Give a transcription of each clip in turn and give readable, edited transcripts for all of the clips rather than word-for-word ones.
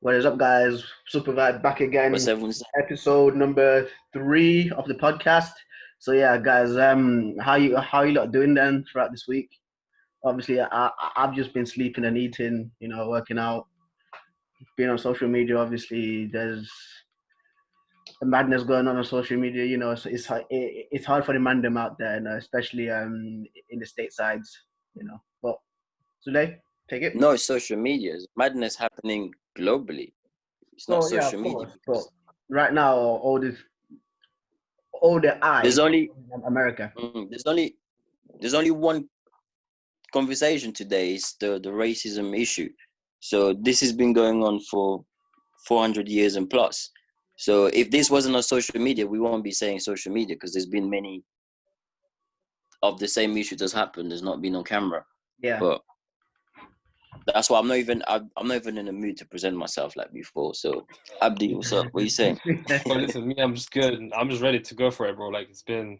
What is up, guys? Super back What's again. everyone saying? Episode number 3 of the podcast. So yeah, guys, how you lot doing then throughout this week? Obviously, I've just been sleeping and eating, working out, being on social media. Obviously, there's the madness going on social media. It's hard for the man them out there, especially in the state sides. But today, take it. No, it's social media. It's madness happening globally. It's not So yeah, of social media course. But because right now, all the there's eyes only on America. mm, there's only one conversation today. Is the racism issue. So this has been going on for 400 years and plus. So if this wasn't on social media, we won't be saying social media because there's been many of the same issue that's happened. There's not been on camera, Yeah. but that's why I'm not even in the mood to present myself like before. So Abdi, what's up? What are you saying? Bro, listen, me, I'm just good. I'm just ready to go for it, bro. Like You just been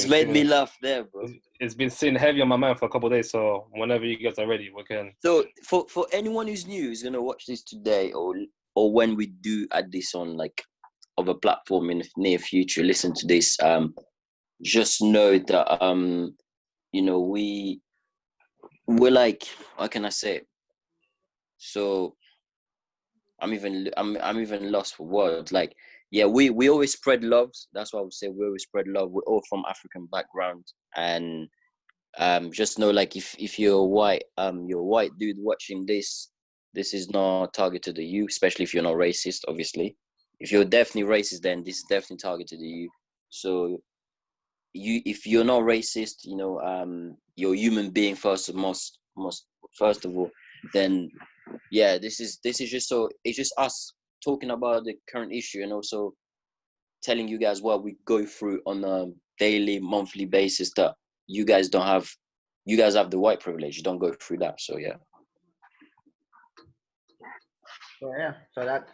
made me sitting, laugh there, bro. it's been sitting heavy on my mind for a couple of days. So whenever you guys are ready, we can. So for anyone who's new, who's gonna watch this today, or when we do add this on like of a platform in the near future, listen to this. Just know that we're like, how can I say it? So I'm even lost for words. Like, yeah, we always spread love. That's why I would say we always spread love. We're all from African background, and just know, like, if you're a white dude watching this is not targeted at you, especially if you're not racist. Obviously, if you're definitely racist, then this is definitely targeted at you. So if you're not racist, you're a human being first of all, then yeah, this is just, so it's just us talking about the current issue, and also telling you guys what we go through on a daily, monthly basis that you guys don't have. You guys have the white privilege. You don't go through that. So yeah. So that's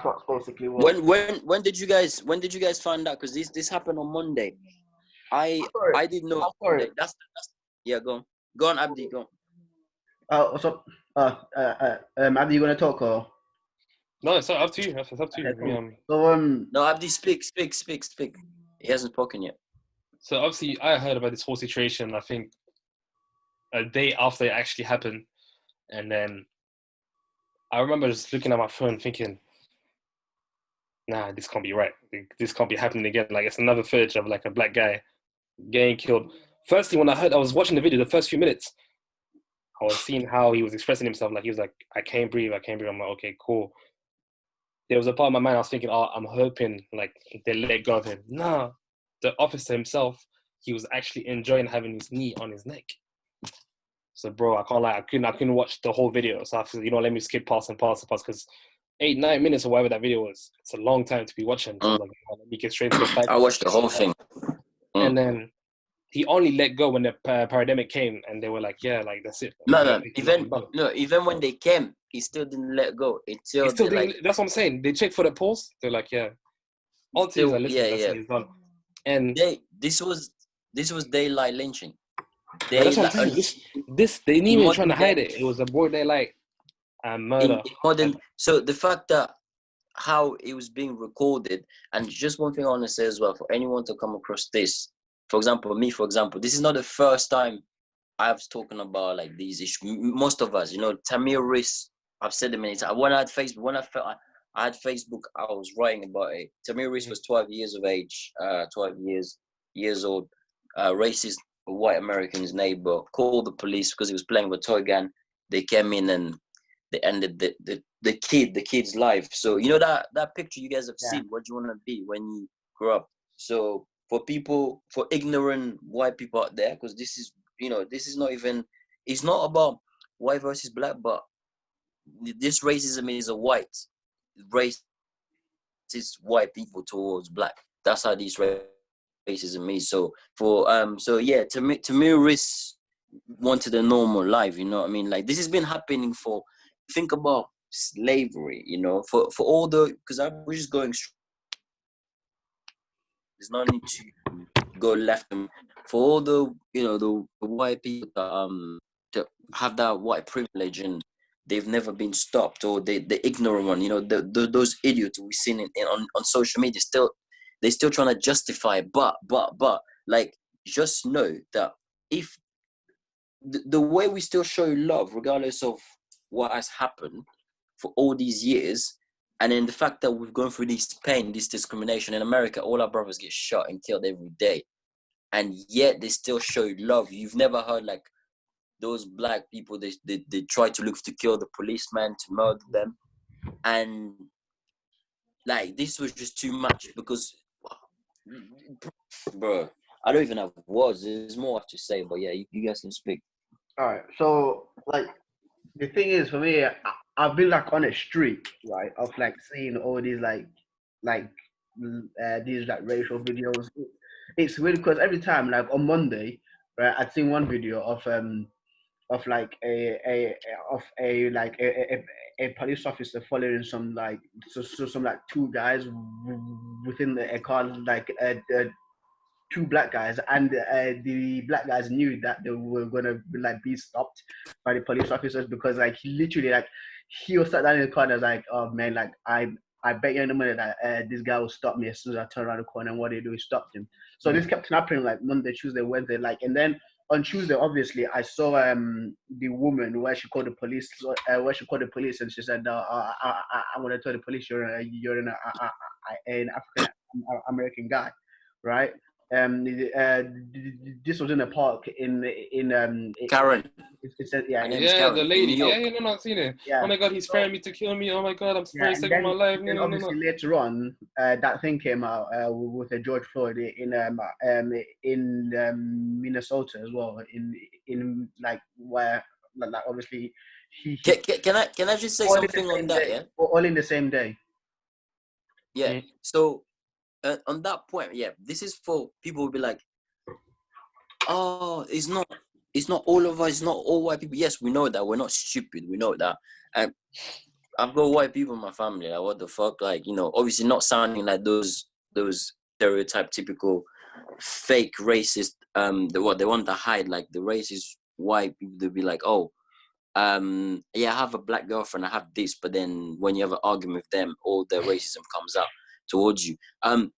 what's basically what. When did you guys find out? Because this happened on Monday. I Sorry. I didn't know I'm Monday. sorry. That's yeah. Go on, Abdi. Go on. So, Abby, you gonna talk or? No, it's up to you. It's up to Okay, you. cool. So No, Abdi, speak. He hasn't spoken yet. So obviously, I heard about this whole situation. I think a day after it actually happened, and then I remember just looking at my phone, thinking, "Nah, this can't be right. This can't be happening again. Like it's another footage of like a black guy getting killed." Firstly, when I was watching the video, the first few minutes, I was seeing how he was expressing himself. Like he was like, "I can't breathe. I can't breathe." I'm like, "Okay, cool." There was a part of my mind I was thinking, "Oh, I'm hoping like they let go of him." No, the officer himself, he was actually enjoying having his knee on his neck. So, bro, I can't lie. I couldn't watch the whole video. So I said, let me skip past because 8-9 minutes or whatever that video was, it's a long time to be watching. So I was like, let me get straight to the fact. I watched the whole thing. And then he only let go when the pandemic came, and they were like, yeah, like that's it. No. Even when they came, he still didn't let go until He still they didn't, that's what I'm saying. They checked for the pulse. They're like, yeah. Until he's like, listen, that's it, he's done. And this was daylight lynching. That's what I'm saying. This they didn't even trying to hide it. It was a broad daylight murder. So the fact that how it was being recorded, and just one thing I want to say as well, for anyone to come across this, for example, this is not the first time I've spoken about like these issues. Most of us, Tamir Riss, I've said it many times. When I had Facebook, I was writing about it. Tamir Riss was 12 years of age, 12 years old, racist white American's neighbor called the police because he was playing with a toy gun. They came in and they ended the kid's life. So that picture you guys have seen, what do you want to be when you grow up? So for ignorant white people out there, because this is not even, it's not about white versus black, but this racism is a white race. It's white people towards black. That's how this racism is. So Tamir Riss wanted a normal life. You know what I mean? Like this has been happening for. Think about slavery. For all the, because we're just going. There's no need to go left. For all the the white people to have that white privilege and they've never been stopped, or the ignorant one, you know, those idiots we seen on social media, they're still trying to justify it. But like, just know that if the way we still show love regardless of what has happened for all these years, and then the fact that we've gone through this pain, this discrimination in America, all our brothers get shot and killed every day, and yet they still show love. You've never heard like those black people, they try to look to kill the policeman, to murder them, and like this was just too much. Because, bro, I don't even have words. There's more I have to say, but yeah, you guys can speak. All right. So like the thing is for me, I've been like on a streak, right, of like seeing all these like these like racial videos. It's really because every time, like on Monday, right, I'd seen one video of like of a like a police officer following some like some like two guys within a car, like two black guys, and the black guys knew that they were gonna like be stopped by the police officers, because like he literally like he was sat down in the car and was like, oh man, like I bet you in a minute that this guy will stop me as soon as I turn around the corner. And what they do is stopped him. So this kept happening like Monday, Tuesday, Wednesday, like, and then on Tuesday, obviously, I saw the woman where she called the police, and she said, I'm gonna tell the police you're an African American guy, right? Uh, this was in a park Karen. it said, yeah, My name is Yeah, Karen the in New lady. Yeah, York. no, I've seen it. yeah. Oh my God, he's So, threatening me to kill me. Oh my God, I'm yeah, very sick of my life. No, then no, no, no. obviously later on, that thing came out with George Floyd in Minnesota as well, in like where like obviously he Can I just say all in the something on same that? day, Yeah. all in the same day. Yeah. Mm. So on that point, yeah, this is for people who be like, oh, it's not all of us, it's not all white people. Yes, we know that. We're not stupid. We know that. And I've got white people in my family. Like, what the fuck? Like, you know, obviously not sounding like those stereotype, typical, fake racist. They want to hide, like the racist white people. They'll be like, oh, yeah, I have a black girlfriend. I have this, but then when you have an argument with them, all the racism comes out towards you.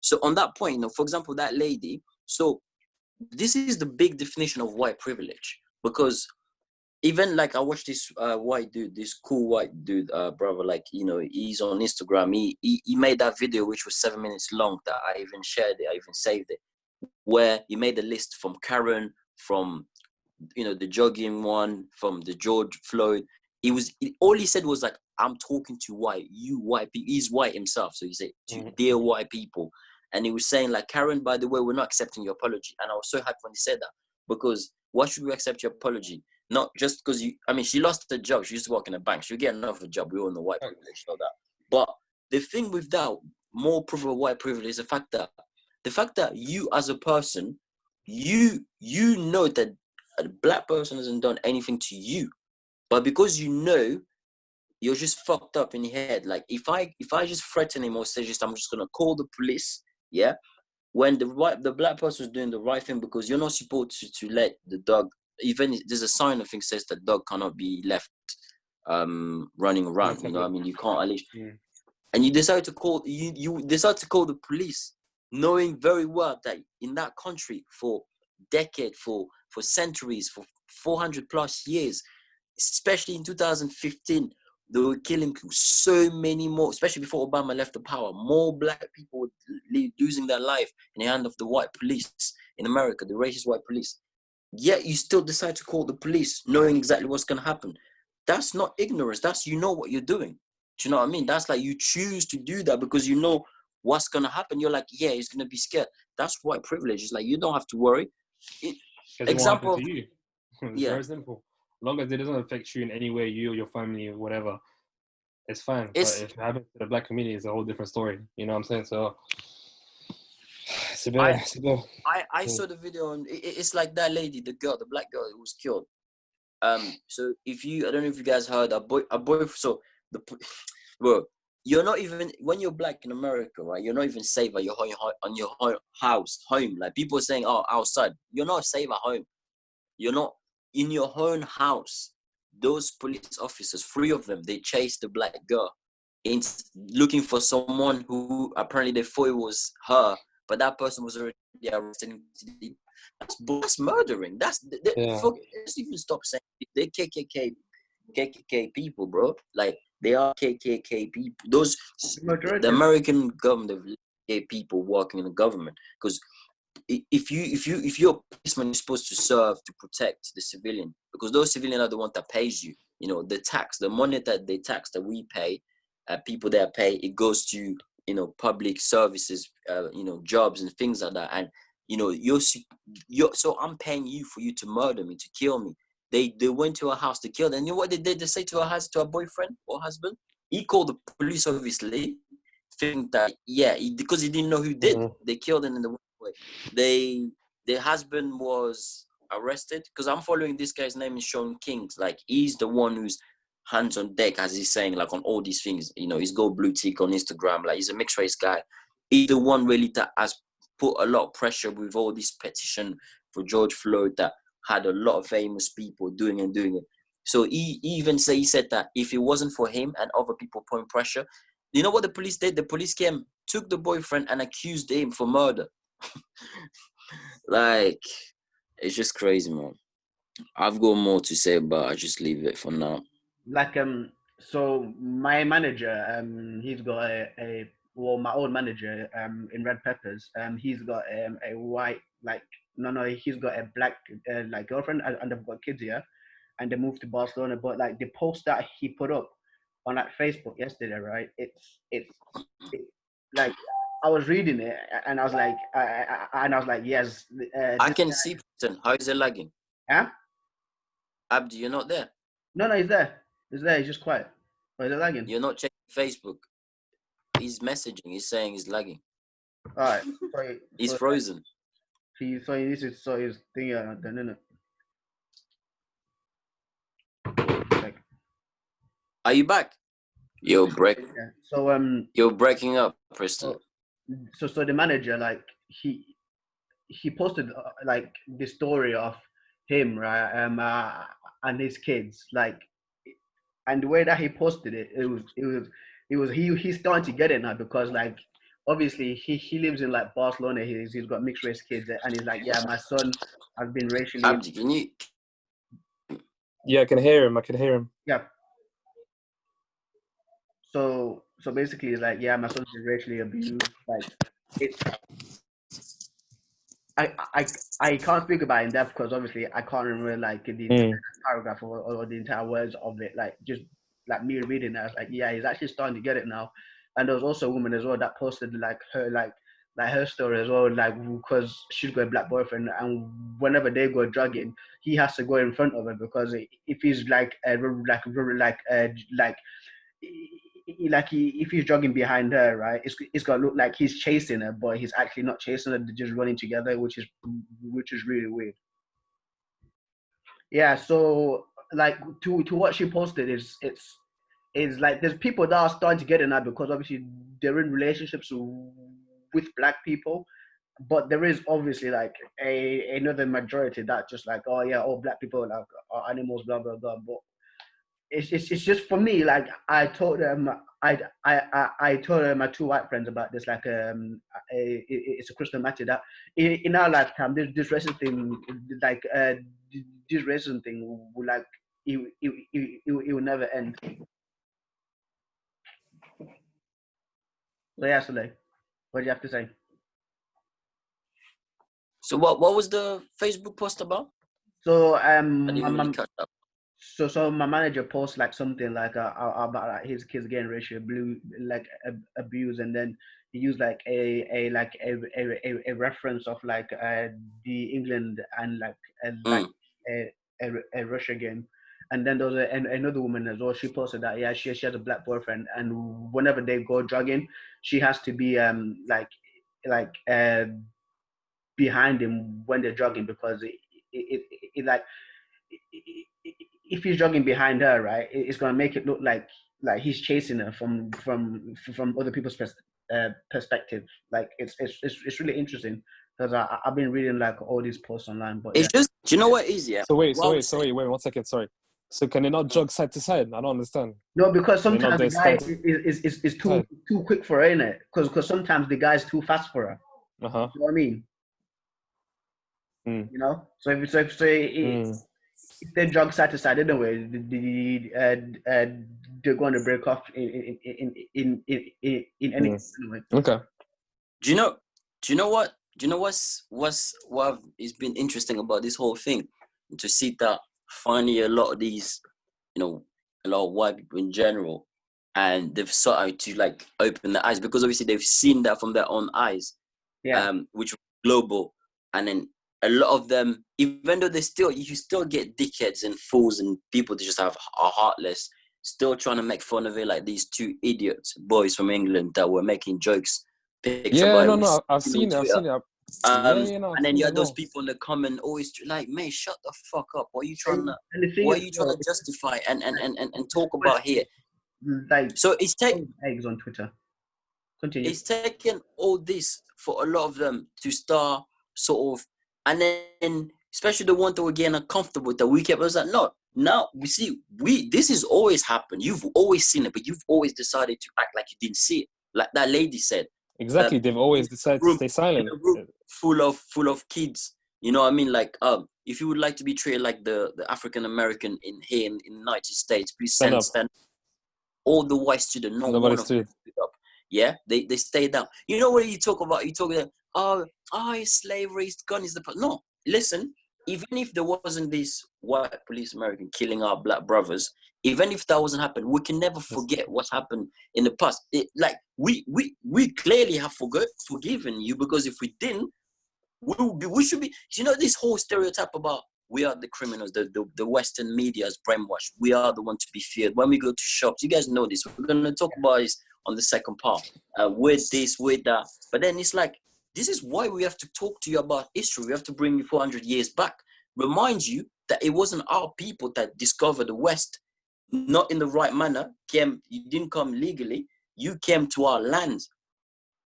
So on that point, you know, for example, that lady. So this is the big definition of white privilege, because even like I watched this white dude, this cool white dude, brother, like, you know, he's on Instagram. He made that video which was 7 minutes long that I even shared it, I even saved it, where he made a list from Karen, from, you know, the jogging one, from the George Floyd. All he said was like, I'm talking to you white people. He's white himself, so he said, to dear white people. And he was saying like, Karen, by the way, we're not accepting your apology. And I was so happy when he said that, because why should we accept your apology? Not just because she lost her job. She used to work in a bank. She'll get another job. We all know white privilege, know that. But the thing with that, more proof of white privilege, is the fact that you as a person, you know that a black person hasn't done anything to you, but because you know, you're just fucked up in your head. Like, if I just threaten him or say just I'm just gonna call the police, yeah, when the black person was doing the right thing, because you're not supposed to let the dog, even there's a sign I think says that dog cannot be left running around, you know what I mean, you can't unleash. And you decide to call the police, knowing very well that in that country for decades, for centuries, for 400 plus years, especially in 2015, they were killing so many more, especially before Obama left the power. More black people were losing their life in the hand of the white police in America, the racist white police. Yet you still decide to call the police, knowing exactly what's going to happen. That's not ignorance. That's, you know what you're doing. Do you know what I mean? That's like, you choose to do that because you know what's going to happen. You're like, yeah, he's going to be scared. That's white privilege. It's like, you don't have to worry. Because it won't happen Example to of, you. It's yeah. very simple. As long as it doesn't affect you in any way, you or your family or whatever, it's fine. But if it happens to the black community, it's a whole different story. You know what I'm saying? So it's a bit. I saw the video, and it's like that lady, the black girl who was killed. So I don't know if you guys heard, so well, you're not even, when you're black in America, right? You're not even safe at your home. Like, people are saying, oh, outside. You're not safe at home. You're not in your own house. those police officers, 3 of them, they chased the black girl in looking for someone who apparently they thought it was her, but that person was already arrested. That's murdering. Yeah. Let's even stop saying they KKK people, bro. Like they are KKK people. Those the Majority. American government, KKK people working in the government, because if you're a policeman, you're supposed to serve to protect the civilian, because those civilians are the one that pays you. You know, the tax, the money that they tax that we pay, people that pay, it goes to, you know, public services, you know, jobs and things like that. And you know, you're so I'm paying you for you to murder me, to kill me. They went to her house to kill her. And you know what they did? They say to her boyfriend or husband. He called the police, obviously, think that because he didn't know who did. They killed him in the way. The husband was arrested, because I'm following this guy's name is Sean Kings. Like he's the one who's hands on deck, as he's saying, like on all these things. You know, he's got blue tick on Instagram. Like he's a mixed race guy. He's the one really that has put a lot of pressure with all this petition for George Floyd that had a lot of famous people doing it. So he said that if it wasn't for him and other people putting pressure, you know what the police did? The police came, took the boyfriend and accused him for murder. Like, it's just crazy, man. I've got more to say, but I just leave it for now. Like so my manager, he's got my old manager in Red Peppers, he's got a white, like he's got a black like girlfriend, and they've got kids here, and they moved to Barcelona. But like the post that he put up on like Facebook yesterday, right? It's like I was reading it and I was like, yes. I can see. How is it lagging? Yeah. Abdi, you're not there. No, he's there. He's there. He's just quiet. Or is it lagging? You're not checking Facebook. He's messaging. He's saying he's lagging. All right. Sorry. He's frozen. This is his thing. Then Are you back? You're You're breaking up, Preston. So the manager, like he posted like the story of him, right? And his kids, like, and the way that he posted it, he's starting to get it now, because like obviously he lives in like Barcelona. He's got mixed race kids, and he's like, yeah, my son has been racially. Abdi, can you? Yeah, I can hear him. Yeah. So basically, it's like, yeah, my son's been racially abused. Like, it's I can't speak about it in depth, because obviously I can't remember like the entire paragraph or the entire words of it. Like just like me reading it, I was like, yeah, he's actually starting to get it now. And there was also a woman as well that posted like her story as well, like because she's got a black boyfriend, and whenever they go jogging, he has to go in front of her, because if he's if he's jogging behind her, right, it's gonna look like he's chasing her, but he's actually not chasing her. They're just running together, which is really weird. Yeah. So like to what she posted is like there's people that are starting to get it now, because obviously they're in relationships with black people, but there is obviously like another majority that just like, oh yeah, all black people like are animals, blah blah blah. But it's just for me, like I told them I told my 2 white friends about this, like it's a crystal matter that in our lifetime this racism thing, like this racism thing will like it will never end. So yeah, so like, what do you have to say? So what was the Facebook post about? So I didn't really catch up. So my manager posts like something like about like his kids getting racial abuse, and then he used like a reference of like the England and like a Russia game. And then there was another woman as well. She posted that, yeah, she has a black boyfriend, and whenever they go jogging, she has to be like behind him when they're jogging, because it like if he's jogging behind her, right, it's gonna make it look like he's chasing her from other people's perspective. Like it's really interesting, because I've been reading like all these posts online, but It's just, do you know what is, yeah? So wait, 1 second, sorry. So can they not jog side to side? I don't understand. No, because Can they not sometimes do the a guy stand? is too quick for her, innit? Because sometimes the guy's too fast for her. Uh-huh. You know what I mean? Mm. You know. So if they jog side to side anyway, they're going to break off in any anyway. Okay. Do you know? Do you know what? Do you know what has been interesting about this whole thing? To see that finally a lot of these, you know, a lot of white people in general, and they've started to like open their eyes because obviously they've seen that from their own eyes, Yeah. which was global, and then a lot of them, even though you still get dickheads and fools and people that just are heartless, still trying to make fun of it, like these two idiots boys from England that were making jokes, picked up Yeah, by no, I've on seen it. I've Twitter. seen it. I've And then seen you it had as those well. people in the comment always like, mate, shut the fuck up. What are you And trying to the thing is, justify and talk about here? like So eggs on Twitter. Continue. it's taken all this for a lot of them to start sort of, and then especially the ones that were getting uncomfortable with that we kept us like, no, now this has always happened. You've always seen it, but you've always decided to act like you didn't see it. Like that lady said. Exactly. They've always decided to stay In silent. a room full of kids. You know what I mean? Like, if you would like to be treated like the African American in the United States, please Stand up. stand. All the white students, not Nobody one of them stood. stood up. Yeah, they stayed down. You know what you talk about? You talk about, it's slavery, it's gun is the no. Listen, even if there wasn't this white police American killing our black brothers, even if that wasn't happened, we can never forget what's happened in the past. Like we clearly have forgiven you, because if we didn't, we should be. You know, this whole stereotype about we are the criminals, the Western media is brainwashed. We are the one to be feared. When we go to shops, you guys know this. We're gonna talk about this on the second part. With this, with that. But then it's like, this is why we have to talk to you about history. We have to bring you 400 years back. Remind you that it wasn't our people that discovered the West, not in the right manner. You didn't come legally. You came to our lands.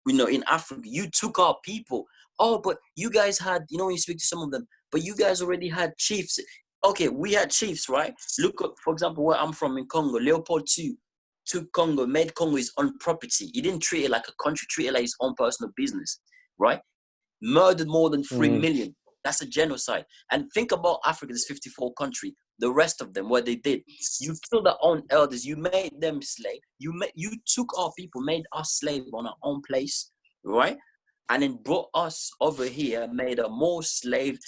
You know, in Africa, you took our people. Oh, but you guys had, you know, when you speak to some of them, but you guys already had chiefs. Okay, we had chiefs, right? Look at, for example, where I'm from in Congo. Leopold II took Congo, made Congo his own property. He didn't treat it like a country, treat it like his own personal business, right? Murdered more than 3 million. That's a genocide. And think about Africa, this 54 country, the rest of them, what they did. You killed our own elders. You made them slave. You took our people, made us slave on our own place, right? And then brought us over here, made us more slave,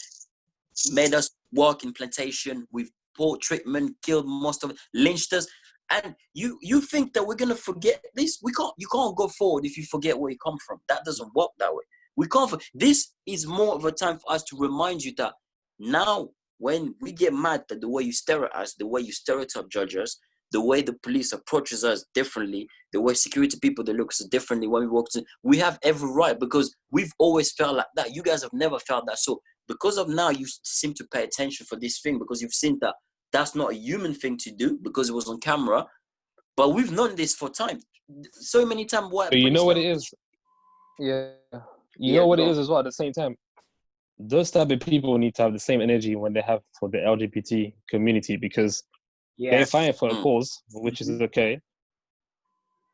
made us work in plantation with poor treatment, killed most of it, lynched us. And you think that we're gonna forget this? You can't go forward if you forget where you come from. That doesn't work that way. We can't. This is more of a time for us to remind you that now, when we get mad at the way you stare at us, the way you stereotype judge us, the way the police approaches us differently, the way security people they look at us differently when we walk in, we have every right, because we've always felt like that. You guys have never felt that. So because of now, you seem to pay attention for this thing, because you've seen that that's not a human thing to do because it was on camera. But we've known this for time. So many times, But you know what it is? Yeah. You know what it is as well at the same time? Those type of people need to have the same energy when they have for the LGBT community, because they're fighting for a cause, which is okay.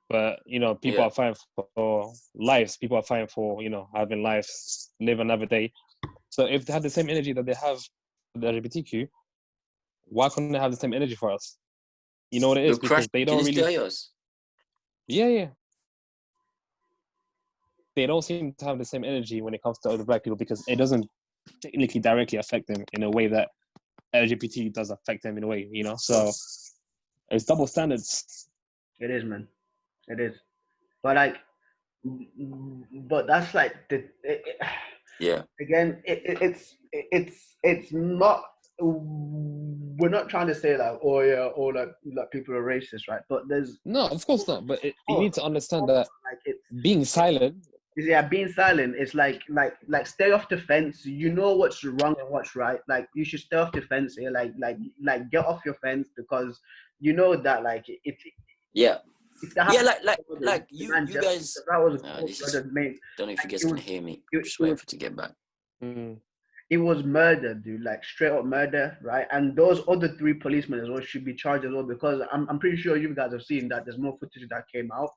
But, you know, people are fighting for lives. People are fighting for, you know, having lives, live another day. So if they have the same energy that they have for the LGBTQ, why couldn't they have the same energy for us? You know what it is? Because they don't really... Yeah. They don't seem to have the same energy when it comes to other black people, because it doesn't technically directly affect them in a way that LGBT does affect them in a way, you know? So it's double standards. It is, man. It is. But like, but that's like Again, it's not. We're not trying to say like, oh yeah, or like people are racist, right? But there's no, of course not. But you need to understand that like it's being silent. Yeah, being silent is like stay off the fence. You know what's wrong and what's right. Like you should stay off the fence here. Like get off your fence, because you know that like if like you guys. That was don't know if you guys can hear me. I'm just waiting for it to get back. it was murder, dude, like straight up murder, right? And those other three policemen as well should be charged as well, because I'm pretty sure you guys have seen that there's more footage that came out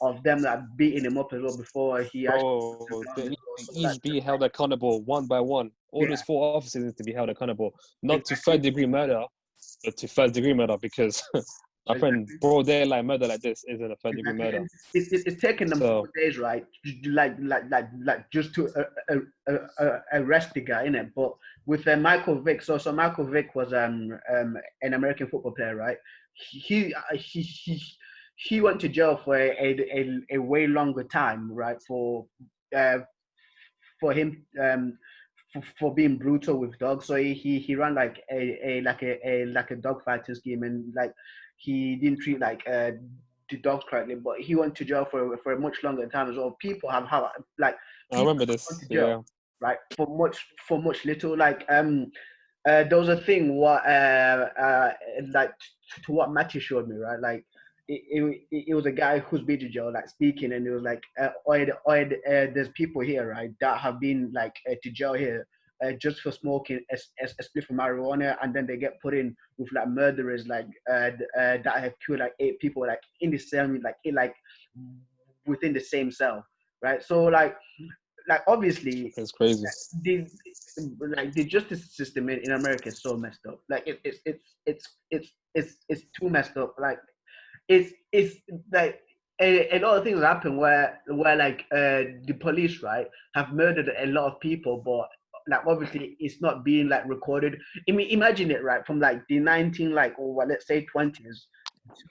of them like beating him up as well before he actually took Bro, the ground they as need well. to So like, each be held accountable one by one. All yeah, those 4 officers need to be held accountable, not to exactly, 3rd-degree murder, but to 1st-degree murder, because my friend, exactly. broad daylight murder like this isn't a 3rd-degree Exactly, murder. and it's taken them So 4 days, right? Like just to arrest the guy, innit? But with Michael Vick, so Michael Vick was an American football player, right? He went to jail for a way longer time, right? Uh, for him for being brutal with dogs. So he ran like a dog fighting scheme, and like he didn't treat like the dogs correctly. But he went to jail for a much longer time as well. People have like I people remember have gone this. to jail, Yeah, right, for much little. Like there was a thing what like to what Matthew showed me, right? Like it was a guy who's been to jail, like speaking, and it was like, there's people here, right, that have been like to jail here just for smoking a spliff of marijuana, and then they get put in with like murderers, like that have killed like 8 people, like in the same, like within the same cell, right? So like obviously it's crazy. the the justice system in America is so messed up. Like it's too messed up. Like it's like a lot of things happen where like the police, right, have murdered a lot of people, but like obviously it's not being like recorded. I mean, imagine it, right, from like the 19 like, or what, let's say 20s to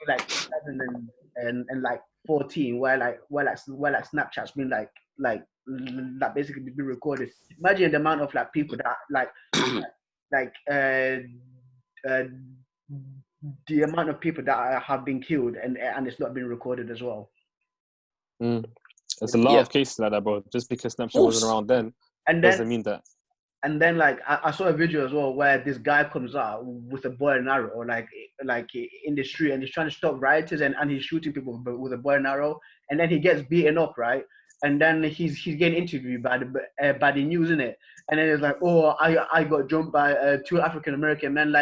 like 2000 and like 14, where like Snapchat's been like basically be recorded. Imagine the amount of like people that like uh the amount of people that have been killed, and it's not been recorded as well. Mm. There's a lot Yeah, of cases like that, bro. Just because of Snapchat wasn't course. around then And then doesn't mean that. like I saw a video as well where this guy comes out with a bow and arrow, like in the street, and he's trying to stop rioters, and he's shooting people with a bow and arrow, and then he gets beaten up, right? And then he's getting interviewed by the news, in it, and then it's like, oh, I got jumped by 2 African American men,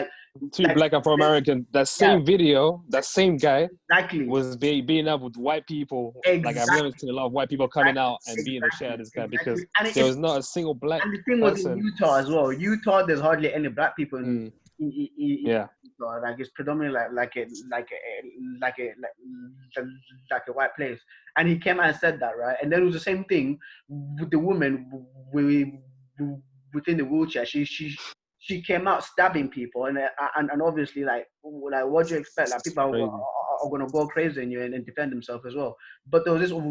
Two like black Afro-American, that yeah, same video, that same guy exactly, was beating up with white people. Like I've never exactly, seen a lot of white people coming out and beating the shit out of this guy because and there was not a single black and the thing was in person. Utah as well. Utah, there's hardly any black people Mm, in yeah, Utah. Like it's predominantly like a white place. And he came out and said that, right? And then it was the same thing with the woman within the wheelchair. She came out stabbing people, and obviously like what do you expect? Like people crazy. are gonna go crazy on you and defend themselves as well. But there was this was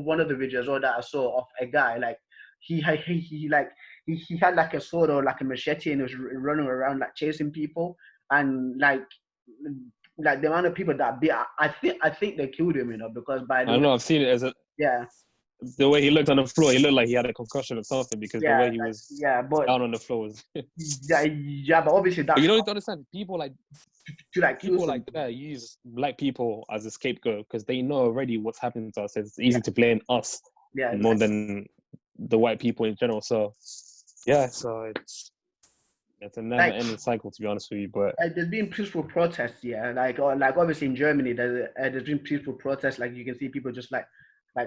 one of the videos that I saw of a guy like he had like a sword or like a machete, and he was running around like chasing people, and like the amount of people that beat, I think they killed him, because by I the don't way, know. I've seen it as a yeah, the way he looked on the floor. He looked like he had a concussion or something because the yeah, way he like, was yeah, but down on the floor was. yeah, but obviously But that's you don't need to understand to like kill people like somebody. that use black people as a scapegoat because they know already what's happening to us. It's Yeah, easy to blame us yeah, more exactly. than the white people in general. So yeah, so it's a Like never-ending cycle, to be honest with you. But there's been peaceful protests, yeah. Like obviously in Germany, there's been peaceful protests. Like you can see people just like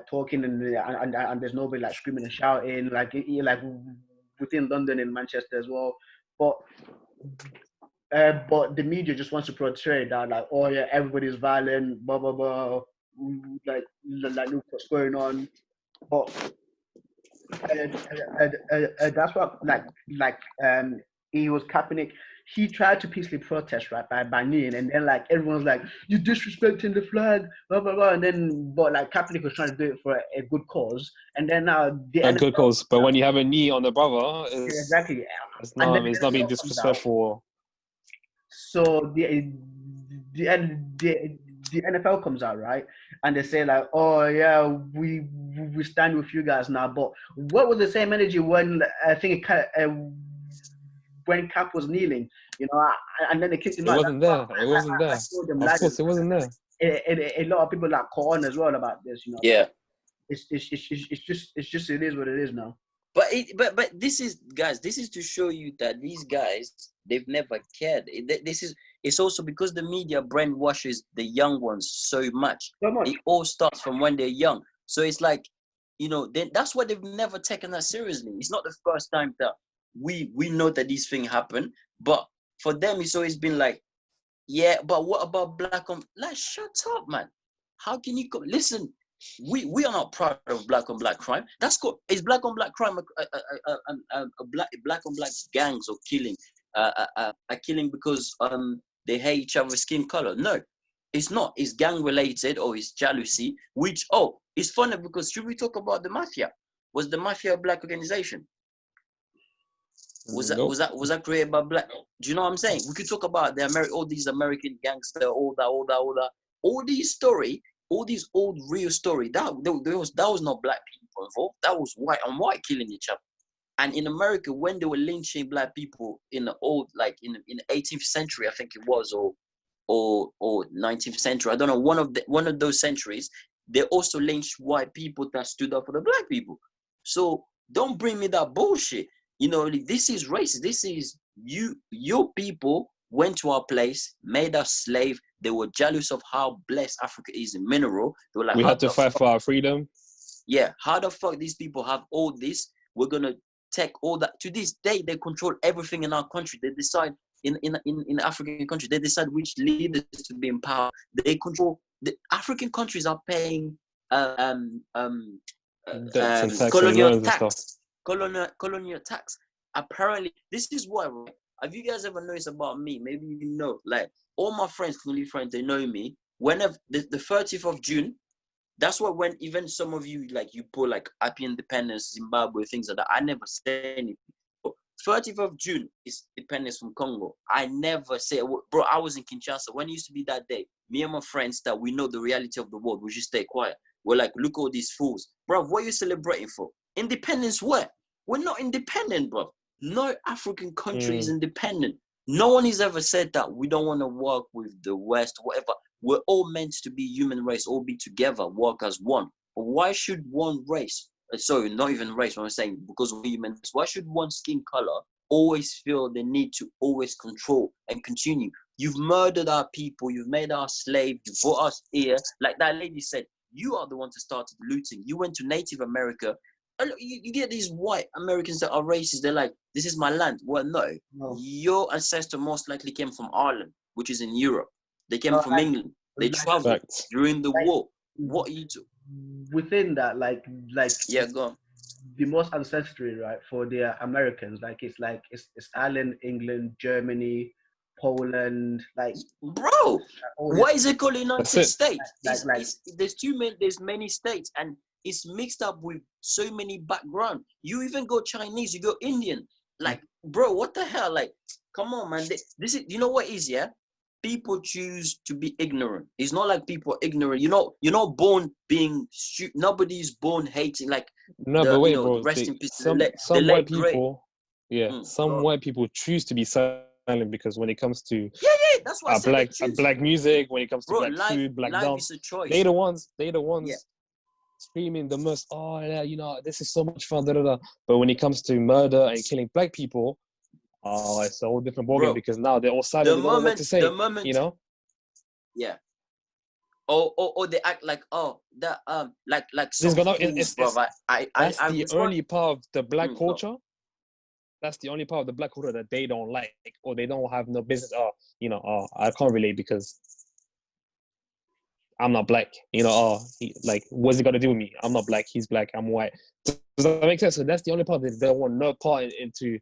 talking, and there's nobody like screaming and shouting. Like within London and Manchester as well. But the media just wants to portray that like, oh yeah, everybody's violent, blah blah blah. Like look what's going on. But that's what he was Kaepernick. He tried to peacefully protest, right, by kneeling, and then like everyone's like, you disrespecting the flag, blah blah blah, and then but like Kaepernick was trying to do it for a good cause, and then now the a NFL good cause. But comes out. when you have a knee on the brother, Yeah, exactly, and then it's the not being NFL comes out. disrespectful. So the NFL comes out, right, and they say like, oh yeah, we stand with you guys now. But what was the same energy when I think when Cap was kneeling, and then they kicked him It out. wasn't there. It wasn't I there. told them Of lads, course, it wasn't there. a lot of people like call on as well about this. Like Yeah, it's just it is what it is now. But this is, guys, this is to show you that these guys, they've never cared. This is, it's also because the media brainwashes the young ones so much. So much. It all starts from when they're young. So it's like, you know, then that's why they've never taken that seriously. It's not the first time that we know that these things happen, but for them it's always been like, yeah, but what about black on, like, shut up, man. How can you listen? We are not proud of black on black crime. That's called, is black on black crime a black on black gangs or killing are killing because they hate each other's skin color? No, it's not. It's gang related or it's jealousy. Which, oh, it's funny because should we talk about the mafia? Was the mafia a black organization? Was that Nope. was that created by black? Do you know what I'm saying? We could talk about the all these American gangster, all these story, all these old real story. That was not black people involved. That was white on white killing each other. And in America, when they were lynching black people in the old, like in the 18th century, I think it was, or 19th century, I don't know, one of those centuries, they also lynched white people that stood up for the black people. So don't bring me that bullshit. You know, this is racist. This is your people went to our place, made us slave. They were jealous of how blessed Africa is in mineral. They were like, We had to fight for our freedom. Yeah, how the fuck these people have all this? We're gonna take all that. To this day, they control everything in our country. They decide in African country, they decide which leaders to be in power. They control the African countries are paying Debts and tax and colonial loans and tax. stuff. Colonial tax. Apparently, this is why, right? Have you guys ever noticed about me? Maybe you know, like all my friends, colonial friends, they know me. Whenever the 30th of June, that's why when even some of you, like, you put like Happy Independence, Zimbabwe, things like that, I never say anything. 30th of June is independence from Congo. I never say, bro, I was in Kinshasa. When it used to be that day, me and my friends that we know the reality of the world, we just stay quiet. We're like, look at all these fools. Bro, what are you celebrating for? Independence where? We're not independent, bro. No African country is independent. No one has ever said that we don't want to work with the West, whatever. We're all meant to be human race, all be together, work as one. But why should one race, sorry, not even race, what I'm saying, because we're human race, why should one skin color always feel the need to always control and continue? You've murdered our people, you've made our slaves, you brought us here. Like that lady said, you are the one who started looting. You went to Native America. You get these white Americans that are racist. They're like, this is my land. Well, no. Your ancestor most likely came from Ireland, which is in Europe. They came from England. They traveled during the war. What are you do? Within that, like yeah, go on. The most ancestry, right, for the Americans, it's Ireland, England, Germany, Poland, like, bro. Why is it called United States? There's many states, and it's mixed up with so many background. You even go Chinese, you go Indian. Like, bro, what the hell? Like, come on, man. This is, you know what is, yeah? People choose to be ignorant. It's not like people are ignorant. You're not born being stupid. Nobody's born hating. Like, no, but wait, bro. Rest in peace. Some white people, some white people choose to be silent because when it comes to that's what black music, when it comes to bro, black food, black dance, is a choice. They the ones screaming the most. Oh yeah, you know, this is so much fun. Da, da, da. But when it comes to murder and killing black people, oh, it's a whole different ballgame because now they're all silent. They don't know what to say. You know? Yeah. Or they act like, oh, that like some it's, bro. That's the only part of the black culture. That's the only part of the black culture that they don't like, or they don't have no business. I can't relate because I'm not black. What's it got to do with me? I'm not black. He's black. I'm white. Does that make sense? So that's the only part that they want no part into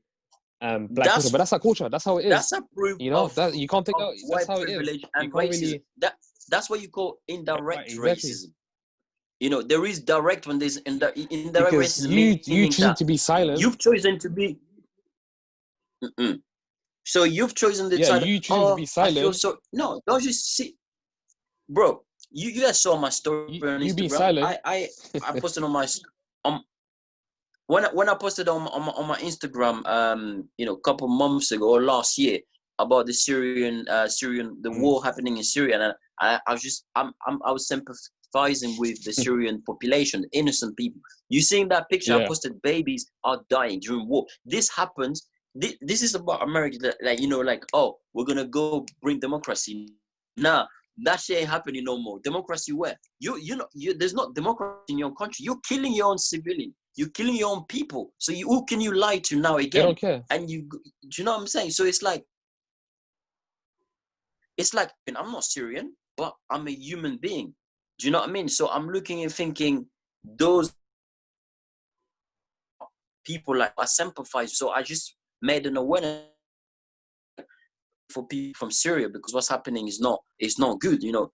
black culture. But that's our culture. That's how it is. That's a proof. That you can't take out. That's how it is. And racism. That's what you call indirect racism. There is direct when there's indirect racism. You choose to be silent. You've chosen to be. So you've chosen the side. You choose to be silent. No, don't you see, bro? You guys saw my story on Instagram. You be silent. I posted on my when I posted on my Instagram a couple months ago or last year about the Syrian the war happening in Syria, and I was sympathizing with the Syrian population, innocent people. You seeing that picture I posted? Babies are dying during war. This happens. This is about America, like, you know, like, oh, we're gonna go bring democracy. Nah, that shit ain't happening no more. Democracy where? There's not democracy in your country. You're killing your own civilian. You're killing your own people. So who can you lie to now They again? don't care. And do you know what I'm saying? So it's like, and I'm not Syrian, but I'm a human being. Do you know what I mean? So I'm looking and thinking, those people, like, I sympathize. So I just made an awareness for people from Syria, because what's happening is not good. You know,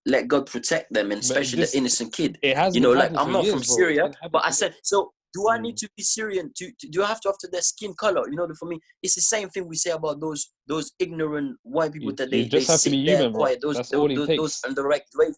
let God protect them, and But especially the innocent kid. it has You been know, like, happening I'm for not years, from bro. It's Syria, been happening but I for said, years. so do I need to be Syrian do I have to after their skin color? You know, for me, it's the same thing we say about those ignorant white people that You they just have to be sit there human, bro. quiet. Those That's all it those takes. indirect race.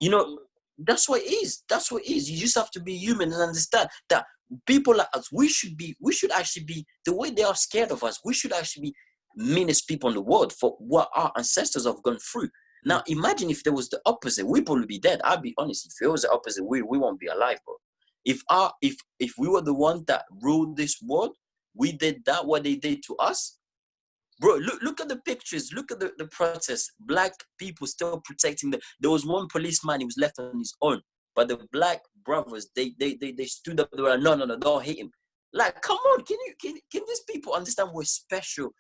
You know, that's what it is. That's what it is. You just have to be human and understand that people like us, we should actually be, the way they are scared of us, we should actually be meanest people in the world for what our ancestors have gone through. Now, imagine if there was the opposite, we'd probably be dead. I'll be honest. If it was the opposite, we won't be alive, bro. If we were the one that ruled this world, we did that, what they did to us, bro. Look at the pictures. Look at the protests. Black people still protecting them. There was one policeman, he was left on his own, but the black brothers, they stood up. They were like, no, don't hit him. Like, come on, can these people understand we're special?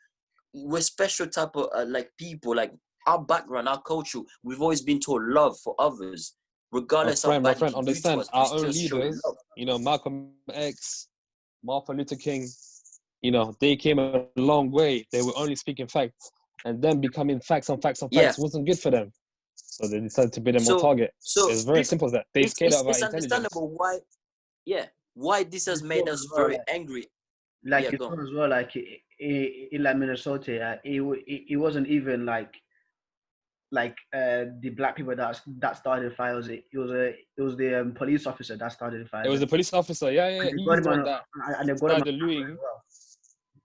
We're special type of like people. Like, our background, our culture, we've always been taught love for others, regardless how My bad you friend, can do to understand us. We our still own show you leaders, love. you know, Malcolm X, Martin Luther King, you know, they came a long way. They were only speaking facts, and then becoming facts on facts on Yeah. facts wasn't good for them. So they decided to be them more So target. It's very people, simple as that. They scared of our it's intelligence. understandable why. Yeah, why this has You saw made as us well, very angry. like Yeah, you go on. saw as well, like in like Minnesota, it wasn't even the black people that started the fire. It was the police officer that started the It fire, was the police officer. Yeah. and they got He's him the one on that and they got him on started camera as looting. well.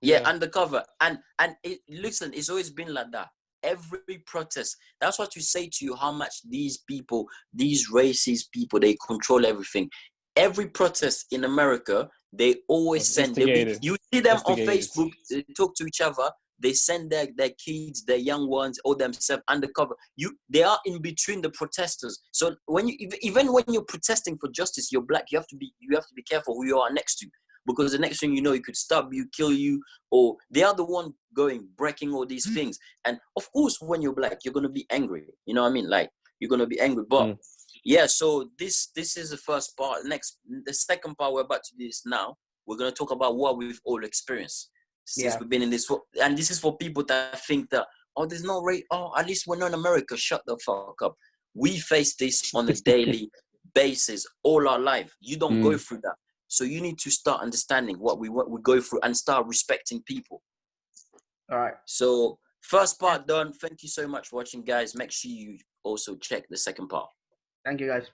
Yeah, Yeah. undercover. And listen, it's always been like that. Every protest. That's what you say to you, how much these people, these racist people, they control everything. Every protest in America, they always Was send. instigated. You see them on Instigated. Facebook. They talk to each other. They send their kids, their young ones, or themselves undercover. They are in between the protesters. So when even when you're protesting for justice, you're black. You have to be careful who you are next to, because the next thing you know, it could stab you, kill you, or they are the one breaking all these things. And of course, when you're black, you're gonna be angry. You know what I mean? Like, you're gonna be angry. But yeah, so this is the first part. The second part we're about to do this now. We're gonna talk about what we've all experienced since we've been in this. And this is for people that think that, oh, there's no rate. Oh, at least we're not in America. Shut the fuck up. We face this on a daily basis all our life. You don't go through that. So you need to start understanding what we go through and start respecting people. All right. So first part done. Thank you so much for watching, guys. Make sure you also check the second part. Thank you, guys.